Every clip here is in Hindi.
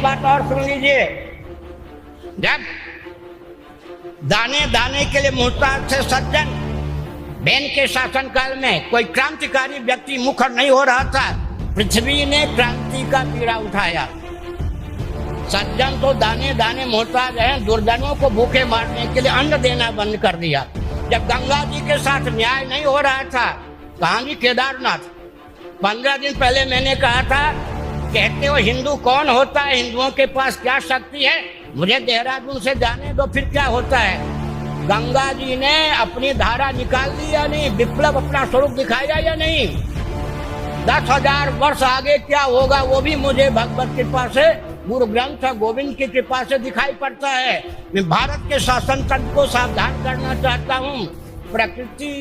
बात और सुन लीजिए, जब दाने दाने के लिए मुहताज थे सज्जन, बेन के शासनकाल में कोई क्रांतिकारी व्यक्ति मुखर नहीं हो रहा था, पृथ्वी ने क्रांति का बीड़ा उठाया। सज्जन तो दाने दाने मोहताज हैं, दुर्जनों को भूखे मारने के लिए अन्न देना बंद कर दिया। जब गंगा जी के साथ न्याय नहीं हो रहा था, कहाँ जी केदारनाथ, 15 दिन पहले मैंने कहा था, कहते हो हिंदू कौन होता है, हिंदुओं के पास क्या शक्ति है, मुझे देहरादून से जाने दो, फिर क्या होता है। गंगा जी ने अपनी धारा निकाल दी या नहीं, विप्लव अपना स्वरूप दिखाया या नहीं। 10,000 वर्ष आगे क्या होगा वो भी मुझे भगवत कृपा से, गुरु ग्रंथ गोविंद की कृपा से दिखाई पड़ता है। मैं भारत के शासन तंत्र को सावधान करना चाहता हूँ। प्रकृति,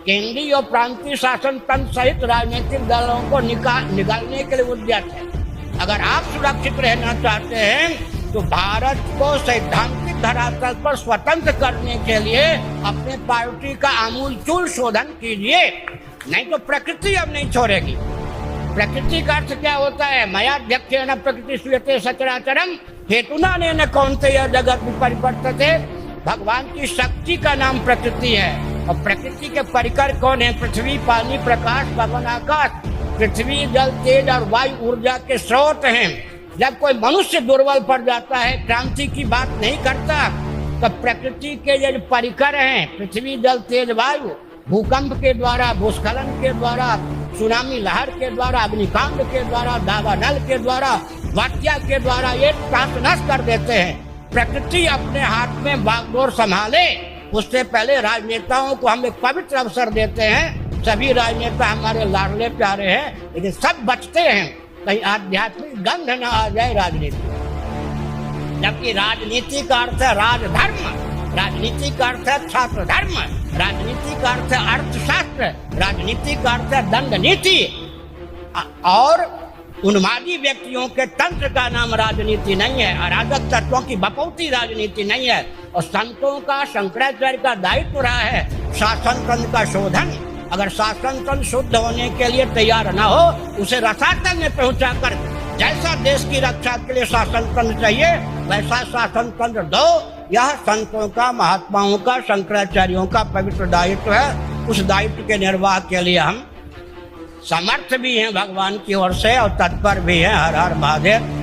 केंद्रीय और प्रांतीय शासन तंत्र सहित राजनीतिक दलों को निकालने के लिए उद्यत है। अगर आप सुरक्षित रहना चाहते हैं तो भारत को सैद्धांतिक धरातल पर स्वतंत्र करने के लिए अपने पार्टी का आमूलचूल शोधन कीजिए, नहीं तो प्रकृति अब नहीं छोड़ेगी। प्रकृति का अर्थ क्या होता है? मयाध्यक्षेण प्रकृति श्रूयते सचराचरम हेतुना न कौन्तेय जगत विपरिवर्तते। भगवान की शक्ति का नाम प्रकृति है, और प्रकृति के परिकर कौन है? पृथ्वी, पानी, प्रकाश, पवन, आकाश। पृथ्वी, जल, तेज और वायु ऊर्जा के स्रोत हैं। जब कोई मनुष्य दुर्बल पड़ जाता है, क्रांति की बात नहीं करता, तो प्रकृति के जो परिकर हैं, पृथ्वी, जल, तेज, वायु, भूकंप के द्वारा, भूस्खलन के द्वारा, सुनामी लहर के द्वारा, अग्निकांड के द्वारा, दावानल के द्वारा, वात्या के द्वारा ये तहस-नहस कर देते हैं। प्रकृति अपने हाथ में बागडोर संभाले, उससे पहले राजनेताओं को हम एक पवित्र अवसर देते हैं। सभी राजनेता हमारे लाडले प्यारे हैं, लेकिन सब बचते हैं कहीं आध्यात्मिक गंध न आ जाए राजनीति। जबकि राजनीति का अर्थ है राजधर्म, राजनीति का अर्थ है छात्र धर्म, राजनीति का अर्थ है अर्थशास्त्र, राजनीति का अर्थ है दंड नीति, और उन्मादी व्यक्तियों के तंत्र का नाम राजनीति नहीं है। अराजक तत्वों की बपौती राजनीति नहीं है। और संतों का, शंकराचार्य का दायित्व रहा है शासन तंत्र का शोधन। अगर शासन तंत्र शुद्ध होने के लिए तैयार न हो, उसे रसातल में पहुंचाकर, जैसा देश की रक्षा के लिए शासन तंत्र चाहिए वैसा शासन तंत्र दो। यह संतों का, महात्माओं का, शंकराचार्यों का पवित्र दायित्व है। उस दायित्व के निर्वाह के लिए हम समर्थ भी हैं भगवान की ओर से, और तत्पर भी हैं। हर हर महादेव।